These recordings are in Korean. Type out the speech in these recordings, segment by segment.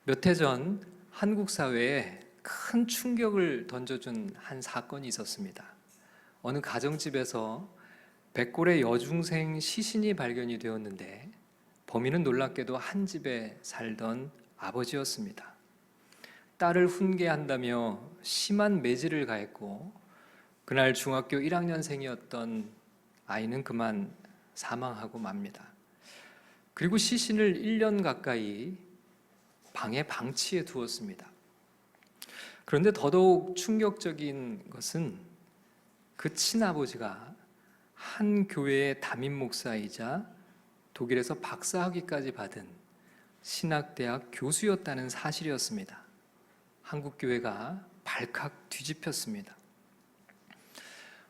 몇 해 전 한국 사회에 큰 충격을 던져준 한 사건이 있었습니다. 어느 가정집에서 백골의 여중생 시신이 발견이 되었는데 범인은 놀랍게도 한 집에 살던 아버지였습니다. 딸을 훈계한다며 심한 매질을 가했고 그날 중학교 1학년생이었던 아이는 그만 사망하고 맙니다. 그리고 시신을 1년 가까이 방에 방치해 두었습니다. 그런데 더더욱 충격적인 것은 그 친아버지가 한 교회의 담임 목사이자 독일에서 박사학위까지 받은 신학대학 교수였다는 사실이었습니다. 한국 교회가 발칵 뒤집혔습니다.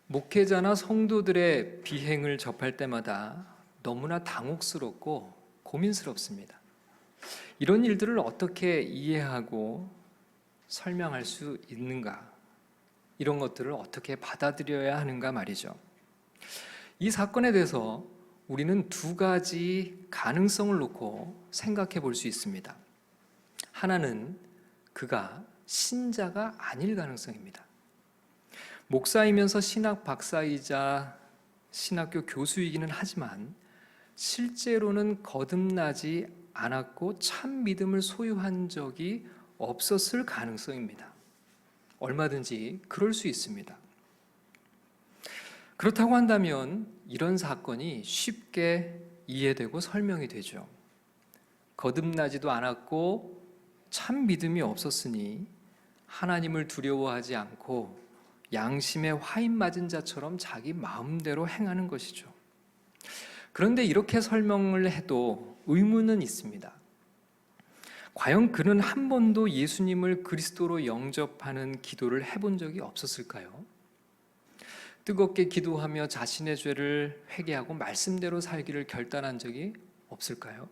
목회자나 성도들의 비행을 접할 때마다 너무나 당혹스럽고 고민스럽습니다. 이런 일들을 어떻게 이해하고 설명할 수 있는가? 이런 것들을 어떻게 받아들여야 하는가 말이죠. 이 사건에 대해서 우리는 두 가지 가능성을 놓고 생각해 볼 수 있습니다. 하나는 그가 신자가 아닐 가능성입니다. 목사이면서 신학 박사이자 신학교 교수이기는 하지만 실제로는 거듭나지 않았고 참 믿음을 소유한 적이 없었을 가능성입니다. 얼마든지 그럴 수 있습니다. 그렇다고 한다면 이런 사건이 쉽게 이해되고 설명이 되죠. 거듭나지도 않았고 참 믿음이 없었으니 하나님을 두려워하지 않고 양심에 화인 맞은 자처럼 자기 마음대로 행하는 것이죠. 그런데 이렇게 설명을 해도 의문은 있습니다. 과연 그는 한 번도 예수님을 그리스도로 영접하는 기도를 해본 적이 없었을까요? 뜨겁게 기도하며 자신의 죄를 회개하고 말씀대로 살기를 결단한 적이 없을까요?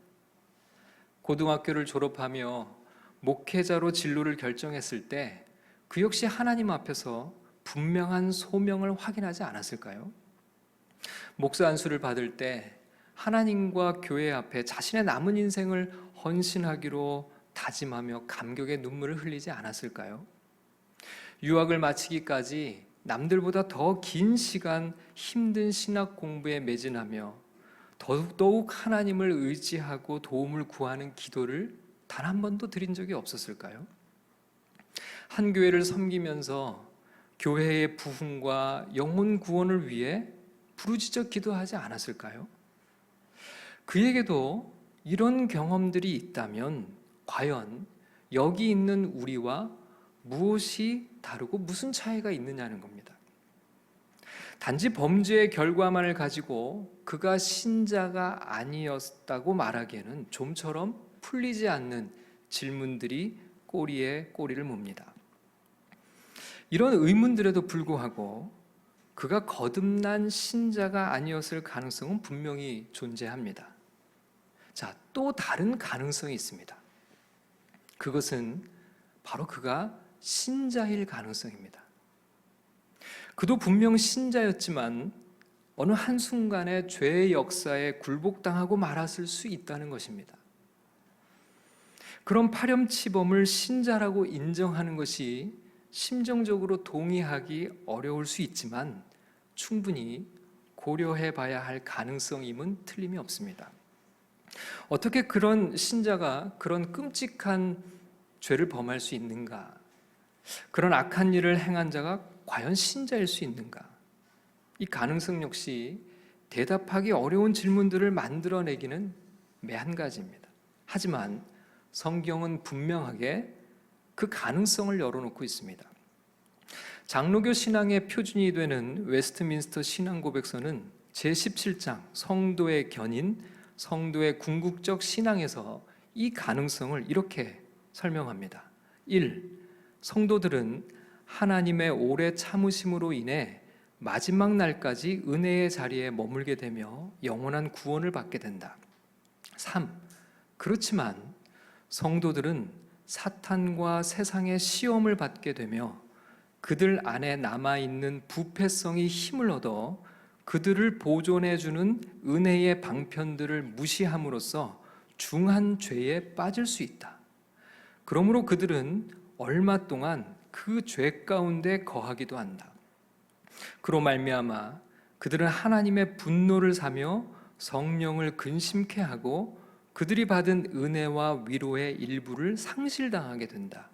고등학교를 졸업하며 목회자로 진로를 결정했을 때 그 역시 하나님 앞에서 분명한 소명을 확인하지 않았을까요? 목사 안수를 받을 때 하나님과 교회 앞에 자신의 남은 인생을 헌신하기로 다짐하며 감격의 눈물을 흘리지 않았을까요? 유학을 마치기까지 남들보다 더 긴 시간 힘든 신학 공부에 매진하며 더욱 하나님을 의지하고 도움을 구하는 기도를 단 한 번도 드린 적이 없었을까요? 한 교회를 섬기면서 교회의 부흥과 영혼 구원을 위해 부르짖어 기도하지 않았을까요? 그에게도 이런 경험들이 있다면 과연 여기 있는 우리와 무엇이 다르고 무슨 차이가 있느냐는 겁니다. 단지 범죄의 결과만을 가지고 그가 신자가 아니었다고 말하기에는 좀처럼 풀리지 않는 질문들이 꼬리에 꼬리를 뭅니다. 이런 의문들에도 불구하고 그가 거듭난 신자가 아니었을 가능성은 분명히 존재합니다. 자, 또 다른 가능성이 있습니다. 그것은 바로 그가 신자일 가능성입니다. 그도 분명 신자였지만 어느 한순간에 죄의 역사에 굴복당하고 말았을 수 있다는 것입니다. 그런 파렴치범을 신자라고 인정하는 것이 심정적으로 동의하기 어려울 수 있지만 충분히 고려해 봐야 할 가능성임은 틀림이 없습니다. 어떻게 그런 신자가 그런 끔찍한 죄를 범할 수 있는가? 그런 악한 일을 행한 자가 과연 신자일 수 있는가? 이 가능성 역시 대답하기 어려운 질문들을 만들어내기는 매한가지입니다. 하지만 성경은 분명하게 그 가능성을 열어놓고 있습니다. 장로교 신앙의 표준이 되는 웨스트민스터 신앙고백서는 제17장 성도의 견인, 성도의 궁극적 신앙에서 이 가능성을 이렇게 설명합니다. 1. 성도들은 하나님의 오래 참으심으로 인해 마지막 날까지 은혜의 자리에 머물게 되며 영원한 구원을 받게 된다. 3. 그렇지만 성도들은 사탄과 세상의 시험을 받게 되며 그들 안에 남아있는 부패성이 힘을 얻어 그들을 보존해주는 은혜의 방편들을 무시함으로써 중한 죄에 빠질 수 있다. 그러므로 그들은 얼마 동안 그 죄 가운데 거하기도 한다. 그로 말미암아 그들은 하나님의 분노를 사며 성령을 근심케 하고 그들이 받은 은혜와 위로의 일부를 상실당하게 된다.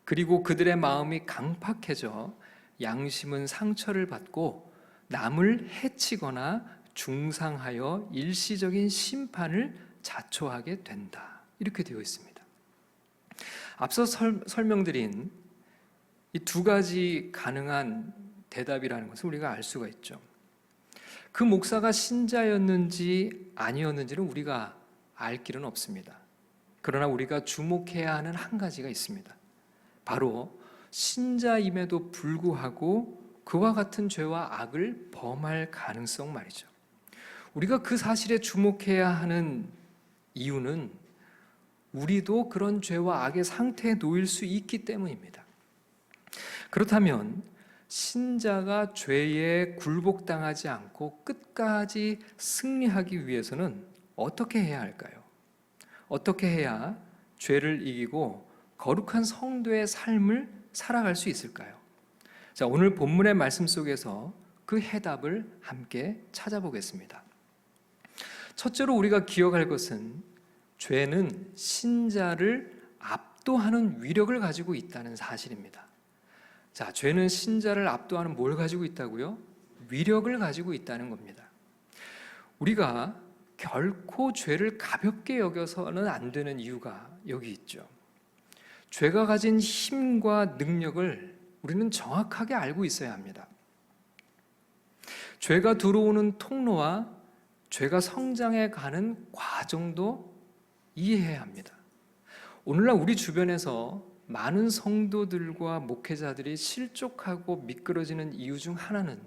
그리고 그들의 마음이 강팍해져 양심은 상처를 받고 남을 해치거나 중상하여 일시적인 심판을 자초하게 된다. 이렇게 되어 있습니다. 앞서 설명드린 이 두 가지 가능한 대답이라는 것을 우리가 알 수가 있죠. 그 목사가 신자였는지 아니었는지는 우리가 알 길은 없습니다. 그러나 우리가 주목해야 하는 한 가지가 있습니다. 바로 신자임에도 불구하고 그와 같은 죄와 악을 범할 가능성 말이죠. 우리가 그 사실에 주목해야 하는 이유는 우리도 그런 죄와 악의 상태에 놓일 수 있기 때문입니다. 그렇다면 신자가 죄에 굴복당하지 않고 끝까지 승리하기 위해서는 어떻게 해야 할까요? 어떻게 해야 죄를 이기고 거룩한 성도의 삶을 살아갈 수 있을까요? 자, 오늘 본문의 말씀 속에서 그 해답을 함께 찾아보겠습니다. 첫째로 우리가 기억할 것은 죄는 신자를 압도하는 위력을 가지고 있다는 사실입니다. 자, 죄는 신자를 압도하는 뭘 가지고 있다고요? 위력을 가지고 있다는 겁니다. 우리가 결코 죄를 가볍게 여겨서는 안 되는 이유가 여기 있죠. 죄가 가진 힘과 능력을 우리는 정확하게 알고 있어야 합니다. 죄가 들어오는 통로와 죄가 성장해 가는 과정도 이해해야 합니다. 오늘날 우리 주변에서 많은 성도들과 목회자들이 실족하고 미끄러지는 이유 중 하나는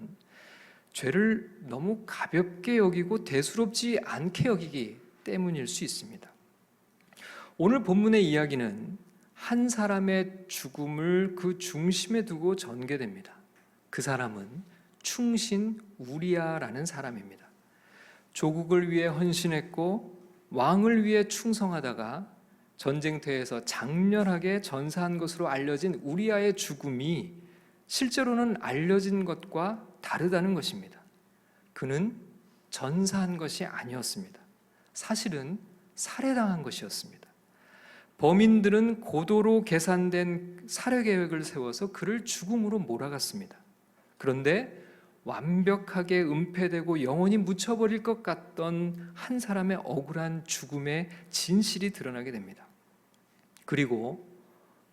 죄를 너무 가볍게 여기고 대수롭지 않게 여기기 때문일 수 있습니다. 오늘 본문의 이야기는 한 사람의 죽음을 그 중심에 두고 전개됩니다. 그 사람은 충신 우리아라는 사람입니다. 조국을 위해 헌신했고 왕을 위해 충성하다가 전쟁터에서 장렬하게 전사한 것으로 알려진 우리아의 죽음이 실제로는 알려진 것과 다르다는 것입니다. 그는 전사한 것이 아니었습니다. 사실은 살해당한 것이었습니다. 범인들은 고도로 계산된 살해 계획을 세워서 그를 죽음으로 몰아갔습니다. 그런데 완벽하게 은폐되고 영원히 묻혀버릴 것 같던 한 사람의 억울한 죽음의 진실이 드러나게 됩니다. 그리고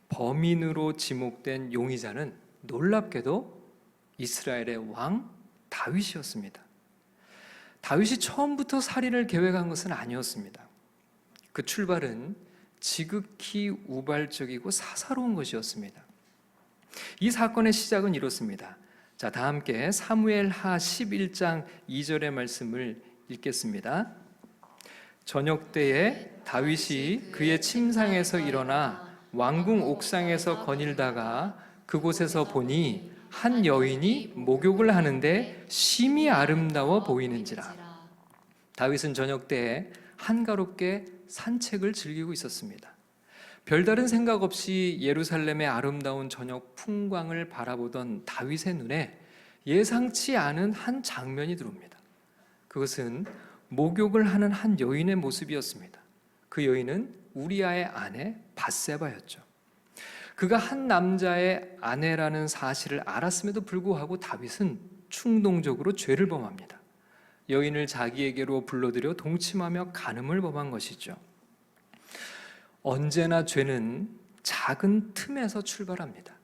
범인으로 지목된 용의자는 놀랍게도 이스라엘의 왕 다윗이었습니다. 다윗이 처음부터 살인을 계획한 것은 아니었습니다. 그 출발은 지극히 우발적이고 사사로운 것이었습니다. 이 사건의 시작은 이렇습니다. 자, 다 함께 사무엘하 11장 2절의 말씀을 읽겠습니다. 저녁 때에 다윗이 그의 침상에서 일어나 왕궁 옥상에서 거닐다가 그곳에서 보니 한 여인이 목욕을 하는데 심히 아름다워 보이는지라. 다윗은 저녁 때에 한가롭게 산책을 즐기고 있었습니다. 별다른 생각 없이 예루살렘의 아름다운 저녁 풍광을 바라보던 다윗의 눈에 예상치 않은 한 장면이 들어옵니다. 그것은 목욕을 하는 한 여인의 모습이었습니다. 그 여인은 우리아의 아내 밧세바였죠. 그가 한 남자의 아내라는 사실을 알았음에도 불구하고 다윗은 충동적으로 죄를 범합니다. 여인을 자기에게로 불러들여 동침하며 간음을 범한 것이죠. 언제나 죄는 작은 틈에서 출발합니다.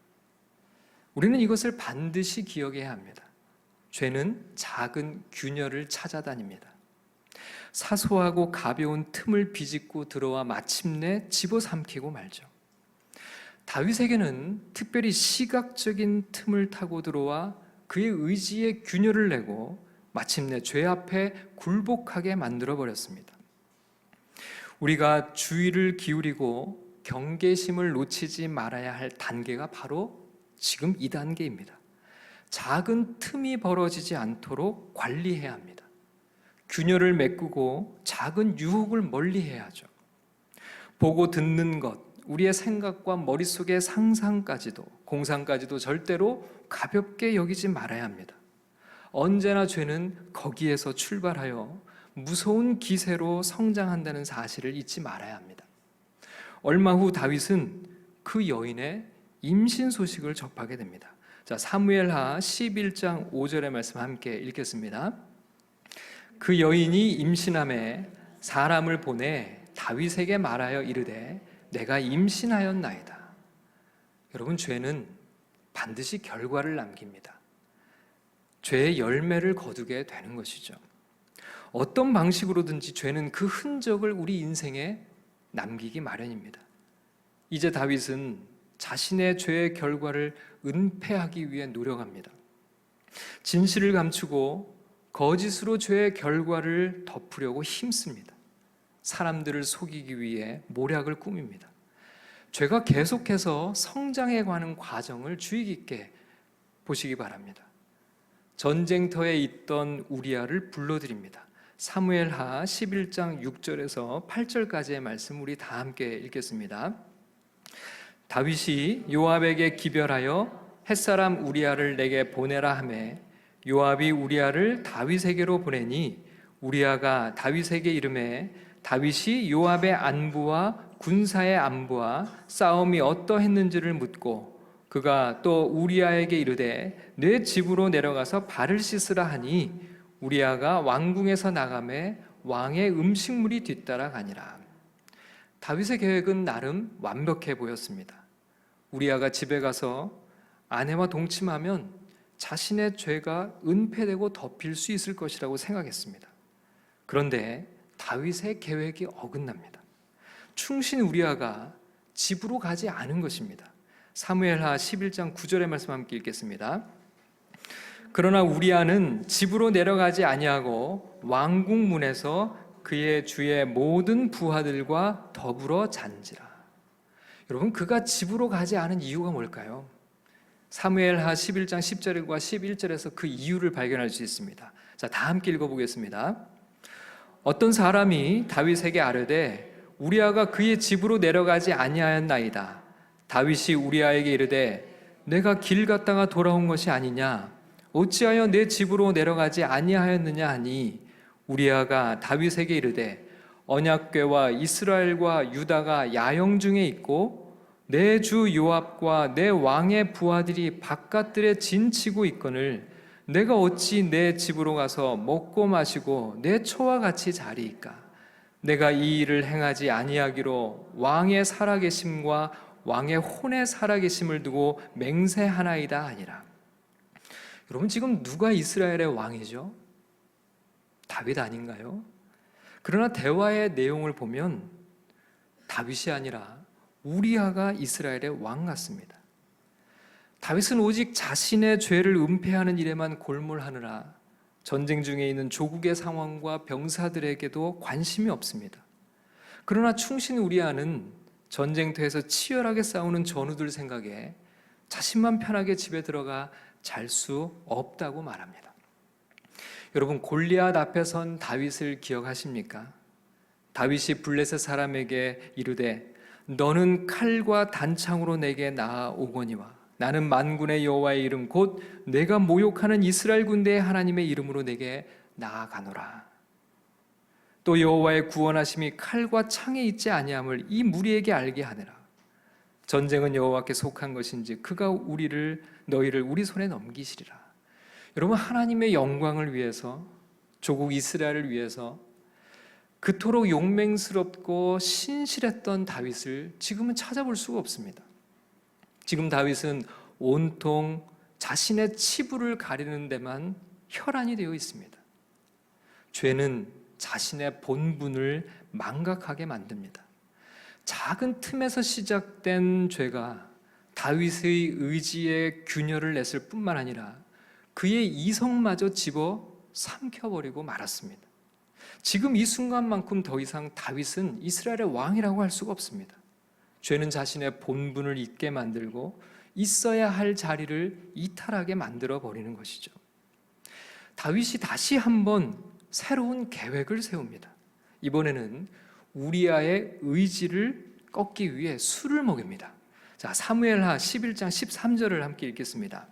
우리는 이것을 반드시 기억해야 합니다. 죄는 작은 균열을 찾아다닙니다. 사소하고 가벼운 틈을 비집고 들어와 마침내 집어삼키고 말죠. 다윗에게는 특별히 시각적인 틈을 타고 들어와 그의 의지에 균열을 내고 마침내 죄 앞에 굴복하게 만들어버렸습니다. 우리가 주의를 기울이고 경계심을 놓치지 말아야 할 단계가 바로 지금 이 단계입니다. 작은 틈이 벌어지지 않도록 관리해야 합니다. 균열을 메꾸고 작은 유혹을 멀리해야죠. 보고 듣는 것, 우리의 생각과 머릿속의 상상까지도, 공상까지도 절대로 가볍게 여기지 말아야 합니다. 언제나 죄는 거기에서 출발하여 무서운 기세로 성장한다는 사실을 잊지 말아야 합니다. 얼마 후 다윗은 그 여인의 임신 소식을 접하게 됩니다. 자, 사무엘하 11장 5절의 말씀 함께 읽겠습니다. 그 여인이 임신함에 사람을 보내 다윗에게 말하여 이르되 내가 임신하였나이다. 여러분, 죄는 반드시 결과를 남깁니다. 죄의 열매를 거두게 되는 것이죠. 어떤 방식으로든지 죄는 그 흔적을 우리 인생에 남기기 마련입니다. 이제 다윗은 자신의 죄의 결과를 은폐하기 위해 노력합니다. 진실을 감추고 거짓으로 죄의 결과를 덮으려고 힘씁니다. 사람들을 속이기 위해 모략을 꾸밉니다. 죄가 계속해서 성장해가는 과정을 주의 깊게 보시기 바랍니다. 전쟁터에 있던 우리아를 불러드립니다. 사무엘하 11장 6절에서 8절까지의 말씀 우리 다 함께 읽겠습니다. 다윗이 요압에게 기별하여 햇사람 우리아를 내게 보내라 하매 요압이 우리아를 다윗에게로 보내니 우리아가 다윗에게 이르매 다윗이 요압의 안부와 군사의 안부와 싸움이 어떠했는지를 묻고 그가 또 우리아에게 이르되 내 집으로 내려가서 발을 씻으라 하니 우리아가 왕궁에서 나가매 왕의 음식물이 뒤따라가니라. 다윗의 계획은 나름 완벽해 보였습니다. 우리아가 집에 가서 아내와 동침하면 자신의 죄가 은폐되고 덮일 수 있을 것이라고 생각했습니다. 그런데 다윗의 계획이 어긋납니다. 충신 우리아가 집으로 가지 않은 것입니다. 사무엘하 11장 9절의 말씀 함께 읽겠습니다. 그러나 우리아는 집으로 내려가지 아니하고 왕궁 문에서 그의 주의 모든 부하들과 더불어 잔지라. 여러분, 그가 집으로 가지 않은 이유가 뭘까요? 사무엘하 11장 10절과 11절에서 그 이유를 발견할 수 있습니다. 자, 다 함께 읽어보겠습니다. 어떤 사람이 다윗에게 아뢰되 우리아가 그의 집으로 내려가지 아니하였나이다. 다윗이 우리아에게 이르되 내가 길 갔다가 돌아온 것이 아니냐? 어찌하여 내 집으로 내려가지 아니하였느냐 하니 우리아가 다윗에게 이르되 언약궤와 이스라엘과 유다가 야영 중에 있고 내 주 요압과 내 왕의 부하들이 바깥들에 진치고 있거늘 내가 어찌 내 집으로 가서 먹고 마시고 내 처와 같이 자리이까? 내가 이 일을 행하지 아니하기로 왕의 살아계심과 왕의 혼의 살아계심을 두고 맹세하나이다 하니라. 여러분, 지금 누가 이스라엘의 왕이죠? 다윗 아닌가요? 그러나 대화의 내용을 보면 다윗이 아니라 우리아가 이스라엘의 왕 같습니다. 다윗은 오직 자신의 죄를 은폐하는 일에만 골몰하느라 전쟁 중에 있는 조국의 상황과 병사들에게도 관심이 없습니다. 그러나 충신 우리아는 전쟁터에서 치열하게 싸우는 전우들 생각에 자신만 편하게 집에 들어가 잘 수 없다고 말합니다. 여러분, 골리앗 앞에 선 다윗을 기억하십니까? 다윗이 블레셋 사람에게 이르되 너는 칼과 단창으로 내게 나아오거니와 나는 만군의 여호와의 이름 곧 내가 모욕하는 이스라엘 군대의 하나님의 이름으로 내게 나아가노라. 또 여호와의 구원하심이 칼과 창에 있지 아니함을 이 무리에게 알게 하느라. 전쟁은 여호와께 속한 것인지 그가 너희를 우리 손에 넘기시리라. 여러분, 하나님의 영광을 위해서, 조국 이스라엘을 위해서 그토록 용맹스럽고 신실했던 다윗을 지금은 찾아볼 수가 없습니다. 지금 다윗은 온통 자신의 치부를 가리는 데만 혈안이 되어 있습니다. 죄는 자신의 본분을 망각하게 만듭니다. 작은 틈에서 시작된 죄가 다윗의 의지에 균열을 냈을 뿐만 아니라 그의 이성마저 집어 삼켜버리고 말았습니다. 지금 이 순간만큼 더 이상 다윗은 이스라엘의 왕이라고 할 수가 없습니다. 죄는 자신의 본분을 잊게 만들고 있어야 할 자리를 이탈하게 만들어 버리는 것이죠. 다윗이 다시 한번 새로운 계획을 세웁니다. 이번에는 우리아의 의지를 꺾기 위해 술을 먹입니다. 자, 사무엘하 11장 13절을 함께 읽겠습니다.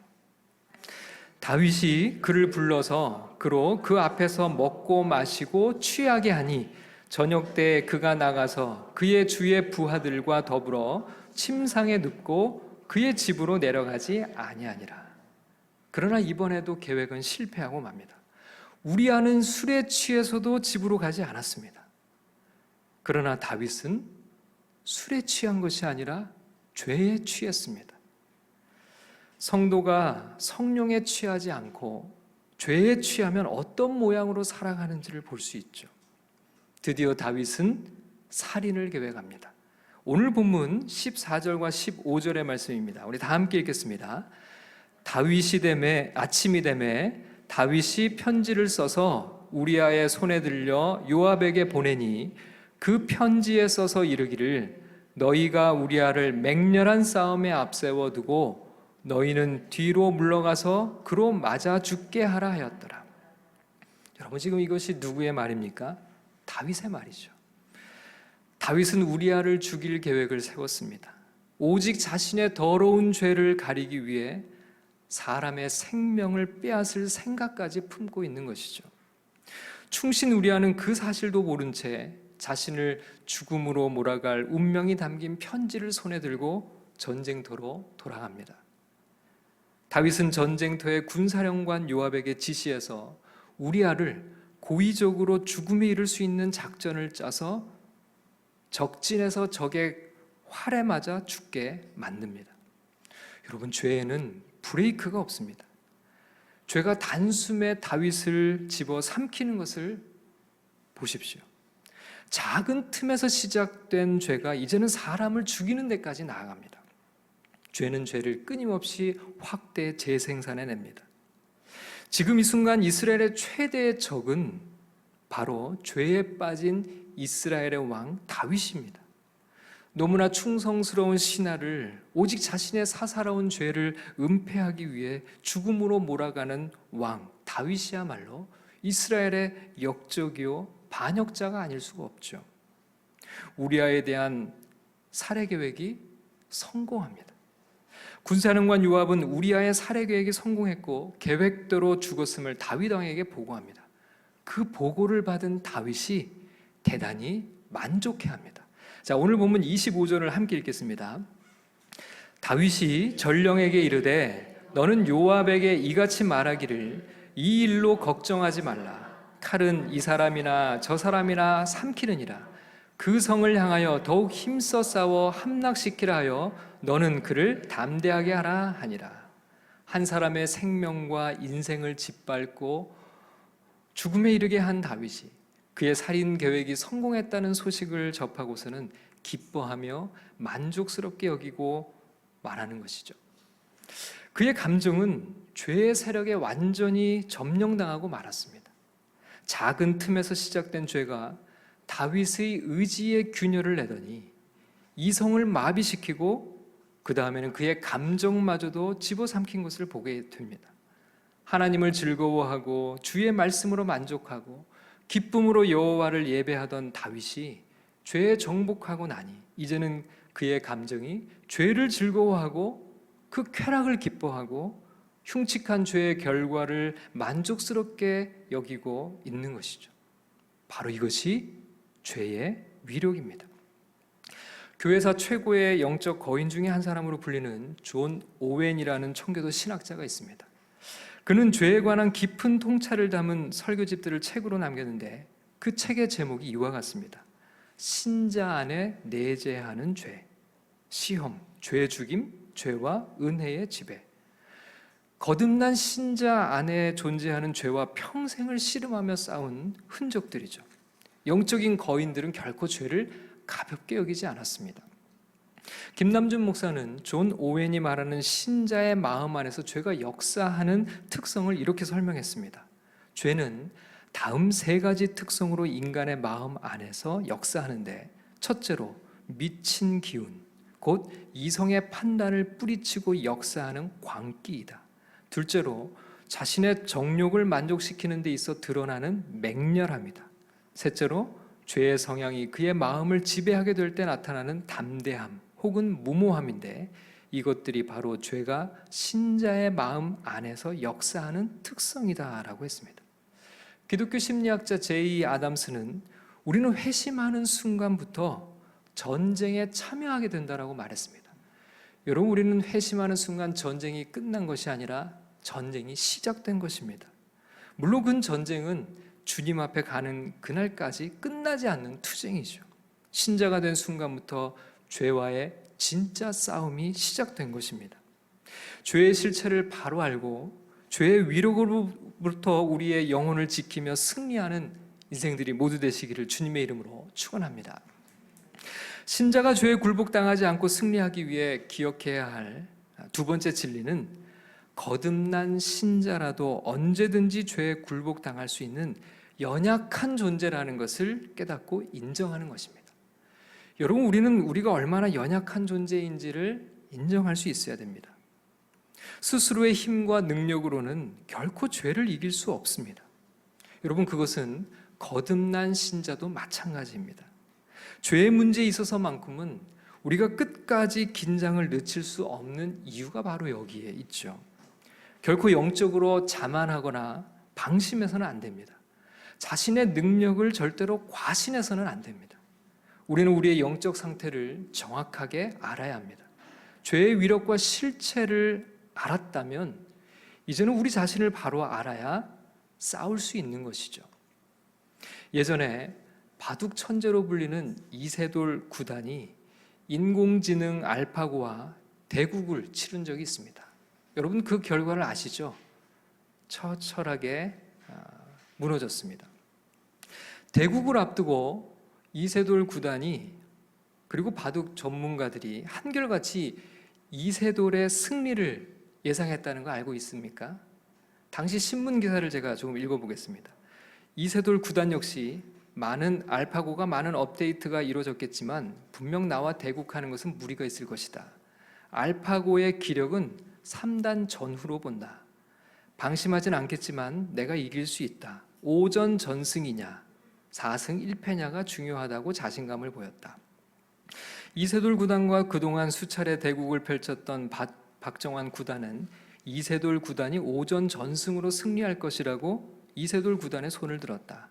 다윗이 그를 불러서 그로 그 앞에서 먹고 마시고 취하게 하니 저녁 때 그가 나가서 그의 주의 부하들과 더불어 침상에 눕고 그의 집으로 내려가지 아니하니라. 그러나 이번에도 계획은 실패하고 맙니다. 우리아는 술에 취해서도 집으로 가지 않았습니다. 그러나 다윗은 술에 취한 것이 아니라 죄에 취했습니다. 성도가 성령에 취하지 않고 죄에 취하면 어떤 모양으로 살아가는지를 볼 수 있죠. 드디어 다윗은 살인을 계획합니다. 오늘 본문 14절과 15절의 말씀입니다. 우리 다 함께 읽겠습니다. 아침이 되매 다윗이 편지를 써서 우리아의 손에 들려 요압에게 보내니 그 편지에 써서 이르기를 너희가 우리아를 맹렬한 싸움에 앞세워 두고 너희는 뒤로 물러가서 그로 맞아 죽게 하라 하였더라. 여러분, 지금 이것이 누구의 말입니까? 다윗의 말이죠. 다윗은 우리아를 죽일 계획을 세웠습니다. 오직 자신의 더러운 죄를 가리기 위해 사람의 생명을 빼앗을 생각까지 품고 있는 것이죠. 충신 우리아는 그 사실도 모른 채 자신을 죽음으로 몰아갈 운명이 담긴 편지를 손에 들고 전쟁터로 돌아갑니다. 다윗은 전쟁터의 군사령관 요압에게 지시해서 우리아를 고의적으로 죽음에 이를 수 있는 작전을 짜서 적진에서 적의 활에 맞아 죽게 만듭니다. 여러분, 죄에는 브레이크가 없습니다. 죄가 단숨에 다윗을 집어 삼키는 것을 보십시오. 작은 틈에서 시작된 죄가 이제는 사람을 죽이는 데까지 나아갑니다. 죄는 죄를 끊임없이 확대 재생산해냅니다. 지금 이 순간 이스라엘의 최대의 적은 바로 죄에 빠진 이스라엘의 왕 다윗입니다. 너무나 충성스러운 신하를 오직 자신의 사사로운 죄를 은폐하기 위해 죽음으로 몰아가는 왕 다윗이야말로 이스라엘의 역적이요 반역자가 아닐 수가 없죠. 우리아에 대한 살해 계획이 성공합니다. 군사령관 요압은 우리아의 살해 계획이 성공했고 계획대로 죽었음을 다윗 왕에게 보고합니다. 그 보고를 받은 다윗이 대단히 만족해합니다. 자, 오늘 본문 25절을 함께 읽겠습니다. 다윗이 전령에게 이르되 너는 요압에게 이같이 말하기를 이 일로 걱정하지 말라. 칼은 이 사람이나 저 사람이나 삼키느니라. 그 성을 향하여 더욱 힘써 싸워 함락시키라 하여 너는 그를 담대하게 하라 하니라. 한 사람의 생명과 인생을 짓밟고 죽음에 이르게 한 다윗이 그의 살인 계획이 성공했다는 소식을 접하고서는 기뻐하며 만족스럽게 여기고 말하는 것이죠. 그의 감정은 죄의 세력에 완전히 점령당하고 말았습니다. 작은 틈에서 시작된 죄가 다윗의 의지에 균열을 내더니 이성을 마비시키고 그 다음에는 그의 감정마저도 집어삼킨 것을 보게 됩니다. 하나님을 즐거워하고 주의 말씀으로 만족하고 기쁨으로 여호와를 예배하던 다윗이 죄에 정복하고 나니 이제는 그의 감정이 죄를 즐거워하고 그 쾌락을 기뻐하고 흉측한 죄의 결과를 만족스럽게 여기고 있는 것이죠. 바로 이것이 죄의 위력입니다. 교회사 최고의 영적 거인 중에 한 사람으로 불리는 존 오웬이라는 청교도 신학자가 있습니다. 그는 죄에 관한 깊은 통찰을 담은 설교집들을 책으로 남겼는데 그 책의 제목이 이와 같습니다. 신자 안에 내재하는 죄, 시험, 죄 죽임, 죄와 은혜의 지배. 거듭난 신자 안에 존재하는 죄와 평생을 씨름하며 싸운 흔적들이죠. 영적인 거인들은 결코 죄를 가볍게 여기지 않았습니다. 김남준 목사는 존 오웬이 말하는 신자의 마음 안에서 죄가 역사하는 특성을 이렇게 설명했습니다. 죄는 다음 세 가지 특성으로 인간의 마음 안에서 역사하는데, 첫째로 미친 기운, 곧 이성의 판단을 뿌리치고 역사하는 광기이다. 둘째로 자신의 정욕을 만족시키는 데 있어 드러나는 맹렬함이다. 셋째로 죄의 성향이 그의 마음을 지배하게 될 때 나타나는 담대함 혹은 무모함인데, 이것들이 바로 죄가 신자의 마음 안에서 역사하는 특성이다라고 했습니다. 기독교 심리학자 제이 아담스는 우리는 회심하는 순간부터 전쟁에 참여하게 된다라고 말했습니다. 여러분, 우리는 회심하는 순간 전쟁이 끝난 것이 아니라 전쟁이 시작된 것입니다. 물론 그 전쟁은 주님 앞에 가는 그날까지 끝나지 않는 투쟁이죠. 신자가 된 순간부터 죄와의 진짜 싸움이 시작된 것입니다. 죄의 실체를 바로 알고 죄의 위력으로부터 우리의 영혼을 지키며 승리하는 인생들이 모두 되시기를 주님의 이름으로 축원합니다. 신자가 죄에 굴복당하지 않고 승리하기 위해 기억해야 할 두 번째 진리는 거듭난 신자라도 언제든지 죄에 굴복당할 수 있는 연약한 존재라는 것을 깨닫고 인정하는 것입니다. 여러분, 우리가 얼마나 연약한 존재인지를 인정할 수 있어야 됩니다. 스스로의 힘과 능력으로는 결코 죄를 이길 수 없습니다. 여러분, 그것은 거듭난 신자도 마찬가지입니다. 죄의 문제에 있어서만큼은 우리가 끝까지 긴장을 늦출 수 없는 이유가 바로 여기에 있죠. 결코 영적으로 자만하거나 방심해서는 안 됩니다. 자신의 능력을 절대로 과신해서는 안 됩니다. 우리는 우리의 영적 상태를 정확하게 알아야 합니다. 죄의 위력과 실체를 알았다면 이제는 우리 자신을 바로 알아야 싸울 수 있는 것이죠. 예전에 바둑 천재로 불리는 이세돌 구단이 인공지능 알파고와 대국을 치른 적이 있습니다. 여러분, 그 결과를 아시죠? 처철하게 무너졌습니다. 대국을 앞두고 이세돌 구단이 그리고 바둑 전문가들이 한결같이 이세돌의 승리를 예상했다는 거 알고 있습니까? 당시 신문 기사를 제가 조금 읽어보겠습니다. 이세돌 구단 역시 알파고가 많은 업데이트가 이루어졌겠지만 분명 나와 대국하는 것은 무리가 있을 것이다. 알파고의 기력은 3단 전후로 본다. 방심하진 않겠지만 내가 이길 수 있다. 5전 전승이냐 4승 1패냐가 중요하다고 자신감을 보였다. 이세돌 구단과 그동안 수차례 대국을 펼쳤던 박정환 구단은 이세돌 구단이 5전 전승으로 승리할 것이라고 이세돌 구단의 손을 들었다.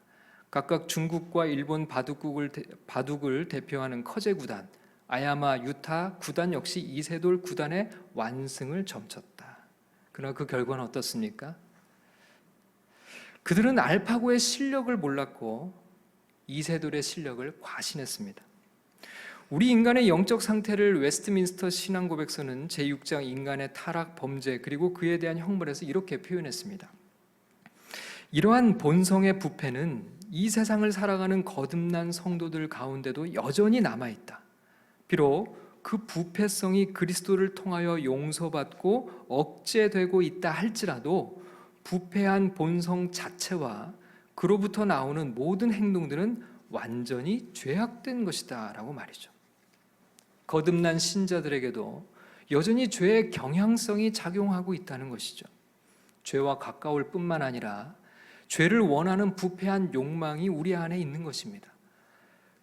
각각 중국과 일본 바둑을 대표하는 커제 구단, 아야마 유타 구단 역시 이세돌 구단의 완승을 점쳤다. 그러나 그 결과는 어떻습니까? 그들은 알파고의 실력을 몰랐고 이세돌의 실력을 과신했습니다. 우리 인간의 영적 상태를 웨스트민스터 신앙고백서는 제6장 인간의 타락, 범죄 그리고 그에 대한 형벌에서 이렇게 표현했습니다. 이러한 본성의 부패는 이 세상을 살아가는 거듭난 성도들 가운데도 여전히 남아있다. 비록 그 부패성이 그리스도를 통하여 용서받고 억제되고 있다 할지라도 부패한 본성 자체와 그로부터 나오는 모든 행동들은 완전히 죄악된 것이다 라고 말이죠. 거듭난 신자들에게도 여전히 죄의 경향성이 작용하고 있다는 것이죠. 죄와 가까울 뿐만 아니라 죄를 원하는 부패한 욕망이 우리 안에 있는 것입니다.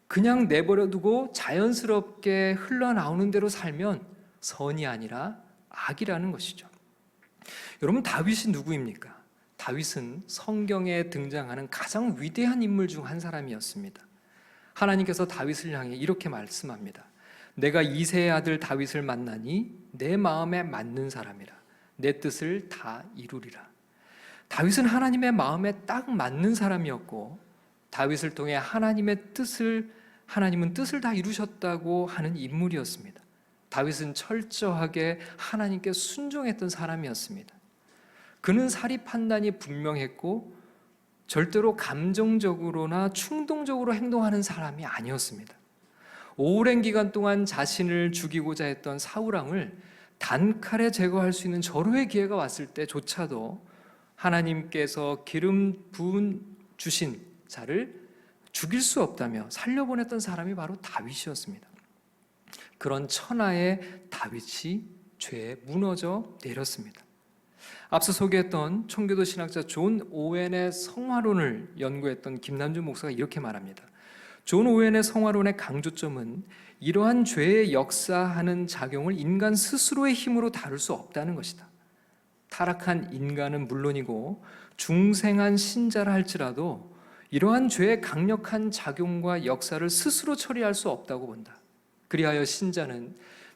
그냥 내버려두고 자연스럽게 흘러나오는 대로 살면 선이 아니라 악이라는 것이죠. 여러분, 다윗이 누구입니까? 다윗은 성경에 등장하는 가장 위대한 인물 중 한 사람이었습니다. 하나님께서 다윗을 향해 이렇게 말씀합니다. 내가 이새의 아들 다윗을 만나니 내 마음에 맞는 사람이라. 내 뜻을 다 이루리라. 다윗은 하나님의 마음에 딱 맞는 사람이었고 다윗을 통해 하나님은 뜻을 다 이루셨다고 하는 인물이었습니다. 다윗은 철저하게 하나님께 순종했던 사람이었습니다. 그는 사리 판단이 분명했고 절대로 감정적으로나 충동적으로 행동하는 사람이 아니었습니다. 오랜 기간 동안 자신을 죽이고자 했던 사울왕을 단칼에 제거할 수 있는 절호의 기회가 왔을 때조차도 하나님께서 기름 부은 주신 자를 죽일 수 없다며 살려보냈던 사람이 바로 다윗이었습니다. 그런 천하의 다윗이 죄에 무너져 내렸습니다. 앞서 소개했던 청교도 신학자 존 오웬의 성화론을 연구했던 김남준 목사가 이렇게 말합니다. 존 오웬의 성화론의 강조점은 이러한 죄의 역사하는 작용을 인간 스스로의 힘으로 다룰 수 없다는 것이다. 타락한 인간은 물론이고 중생한 신자라 할지라도 이러한 죄의 강력한 작용과 역사를 스스로 처리할 수 없다고 본다. 그리하여 신자는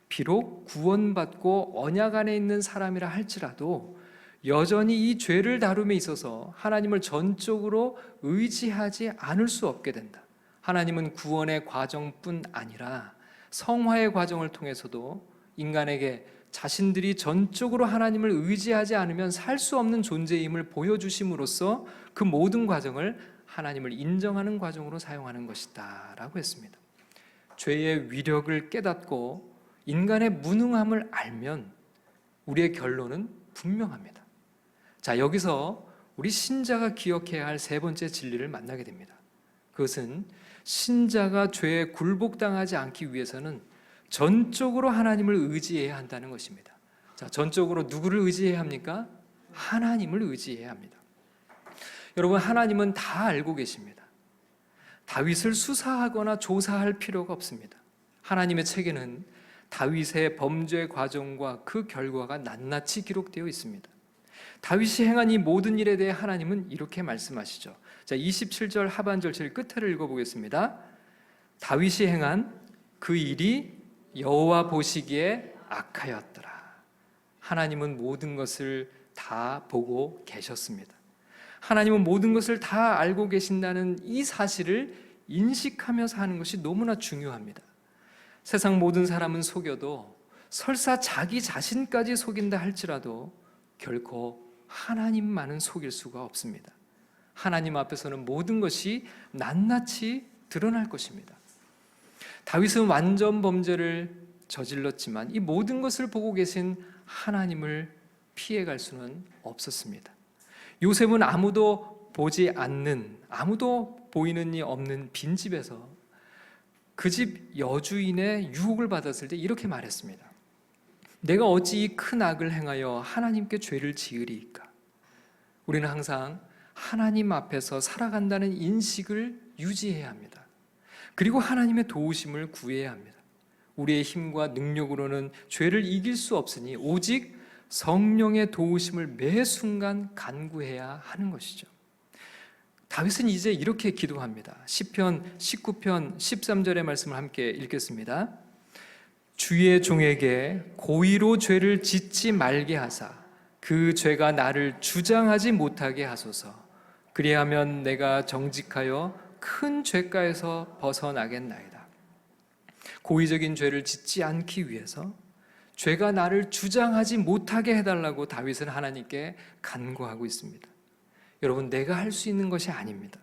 비록 구원받고 언약 안에 있는 사람이라 할지라도 여전히 이 죄를 다룸에 있어서 하나님을 전적으로 의지하지 않을 수 없게 된다. 하나님은 구원의 과정뿐 아니라 성화의 과정을 통해서도 인간에게 자신들이 전적으로 하나님을 의지하지 않으면 살 수 없는 존재임을 보여주심으로써 그 모든 과정을 하나님을 인정하는 과정으로 사용하는 것이다 라고 했습니다. 죄의 위력을 깨닫고 인간의 무능함을 알면 우리의 결론은 분명합니다. 자, 여기서 우리 신자가 기억해야 할 세 번째 진리를 만나게 됩니다. 그것은 신자가 죄에 굴복당하지 않기 위해서는 전적으로 하나님을 의지해야 한다는 것입니다. 자, 전적으로 누구를 의지해야 합니까? 하나님을 의지해야 합니다. 여러분, 하나님은 다 알고 계십니다. 다윗을 수사하거나 조사할 필요가 없습니다. 하나님의 책에는 다윗의 범죄 과정과 그 결과가 낱낱이 기록되어 있습니다. 다윗이 행한 이 모든 일에 대해 하나님은 이렇게 말씀하시죠. 자, 27절 하반절 제일 끝을 읽어보겠습니다. 다윗이 행한 그 일이 여호와 보시기에 악하였더라. 하나님은 모든 것을 다 보고 계셨습니다. 하나님은 모든 것을 다 알고 계신다는 이 사실을 인식하면서 하는 것이 너무나 중요합니다. 세상 모든 사람은 속여도 설사 자기 자신까지 속인다 할지라도 결코 하나님만은 속일 수가 없습니다. 하나님 앞에서는 모든 것이 낱낱이 드러날 것입니다. 다윗은 완전 범죄를 저질렀지만 이 모든 것을 보고 계신 하나님을 피해갈 수는 없었습니다. 요셉은 아무도 보지 않는, 아무도 보이는 이 없는 빈집에서 그 집 여주인의 유혹을 받았을 때 이렇게 말했습니다. 내가 어찌 이 큰 악을 행하여 하나님께 죄를 지으리이까? 우리는 항상 하나님 앞에서 살아간다는 인식을 유지해야 합니다. 그리고 하나님의 도우심을 구해야 합니다. 우리의 힘과 능력으로는 죄를 이길 수 없으니 오직 성령의 도우심을 매 순간 간구해야 하는 것이죠. 다윗은 이제 이렇게 기도합니다. 시편 19편 13절의 말씀을 함께 읽겠습니다. 주의 종에게 고의로 죄를 짓지 말게 하사 그 죄가 나를 주장하지 못하게 하소서. 그리하면 내가 정직하여 큰 죄가에서 벗어나겠나이다. 고의적인 죄를 짓지 않기 위해서 죄가 나를 주장하지 못하게 해달라고 다윗은 하나님께 간구하고 있습니다. 여러분, 내가 할 수 있는 것이 아닙니다.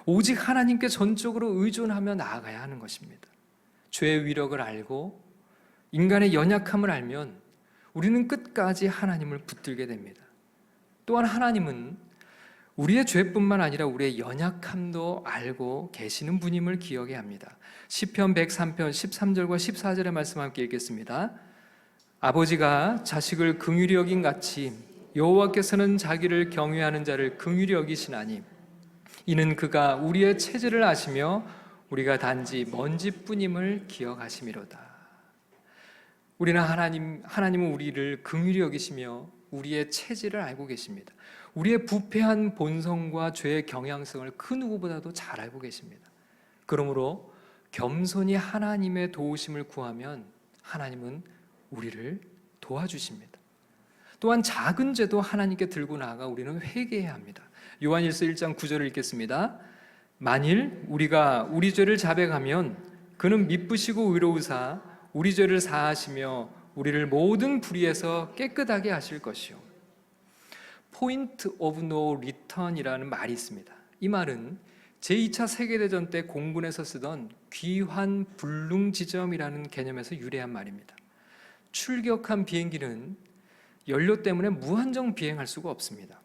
오직 하나님께 전적으로 의존하며 나아가야 하는 것입니다. 죄의 위력을 알고 인간의 연약함을 알면 우리는 끝까지 하나님을 붙들게 됩니다. 또한 하나님은 우리의 죄뿐만 아니라 우리의 연약함도 알고 계시는 분임을 기억해야 합니다. 시편 103편 13절과 14절의 말씀 함께 읽겠습니다. 아버지가 자식을 긍휼히 여긴 같이 여호와께서는 자기를 경외하는 자를 긍휼히 여기시나니 이는 그가 우리의 체질을 아시며 우리가 단지 먼지뿐임을 기억하심이로다. 우리는 하나님은 우리를 긍휼히 여기시며 우리의 체질을 알고 계십니다. 우리의 부패한 본성과 죄의 경향성을 그 누구보다도 잘 알고 계십니다. 그러므로 겸손히 하나님의 도우심을 구하면 하나님은 우리를 도와주십니다. 또한 작은 죄도 하나님께 들고 나아가 우리는 회개해야 합니다. 요한일서 1장 9절을 읽겠습니다. 만일 우리가 우리 죄를 자백하면 그는 미쁘시고 의로우사 우리 죄를 사하시며 우리를 모든 불의에서 깨끗하게 하실 것이요. 포인트 오브 노 리턴이라는 말이 있습니다. 이 말은 제2차 세계대전 때 공군에서 쓰던 귀환 불능 지점이라는 개념에서 유래한 말입니다. 출격한 비행기는 연료 때문에 무한정 비행할 수가 없습니다.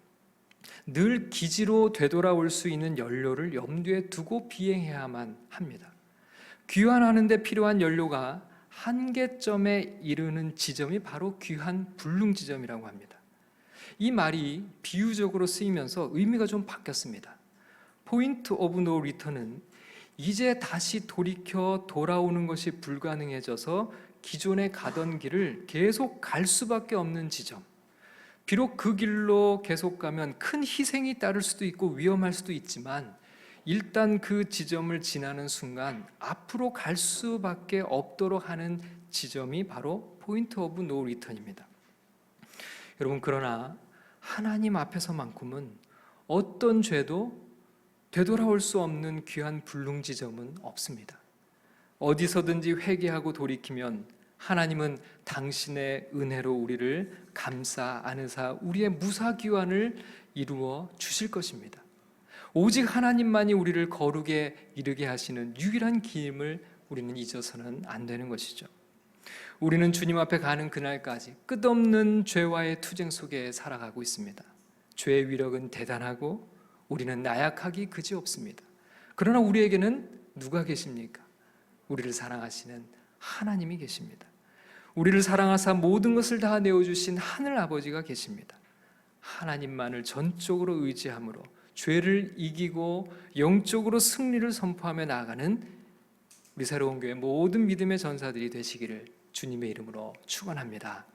늘 기지로 되돌아올 수 있는 연료를 염두에 두고 비행해야만 합니다. 귀환하는 데 필요한 연료가 한계점에 이르는 지점이 바로 귀환 불능 지점이라고 합니다. 이 말이 비유적으로 쓰이면서 의미가 좀 바뀌었습니다. 포인트 오브 노 리턴은 이제 다시 돌이켜 돌아오는 것이 불가능해져서 기존에 가던 길을 계속 갈 수밖에 없는 지점. 비록 그 길로 계속 가면 큰 희생이 따를 수도 있고 위험할 수도 있지만 일단 그 지점을 지나는 순간 앞으로 갈 수밖에 없도록 하는 지점이 바로 포인트 오브 노 리턴입니다. 여러분, 그러나 하나님 앞에서만큼은 어떤 죄도 되돌아올 수 없는 귀한 불능 지점은 없습니다. 어디서든지 회개하고 돌이키면 하나님은 당신의 은혜로 우리를 감싸 안으사 우리의 무사귀환을 이루어 주실 것입니다. 오직 하나님만이 우리를 거룩에 이르게 하시는 유일한 길임을 우리는 잊어서는 안 되는 것이죠. 우리는 주님 앞에 가는 그날까지 끝없는 죄와의 투쟁 속에 살아가고 있습니다. 죄의 위력은 대단하고 우리는 나약하기 그지없습니다. 그러나 우리에게는 누가 계십니까? 우리를 사랑하시는 하나님이 계십니다. 우리를 사랑하사 모든 것을 다 내어주신 하늘 아버지가 계십니다. 하나님만을 전적으로 의지함으로 죄를 이기고 영적으로 승리를 선포하며 나아가는 우리 새로운 교회 모든 믿음의 전사들이 되시기를 주님의 이름으로 축원합니다.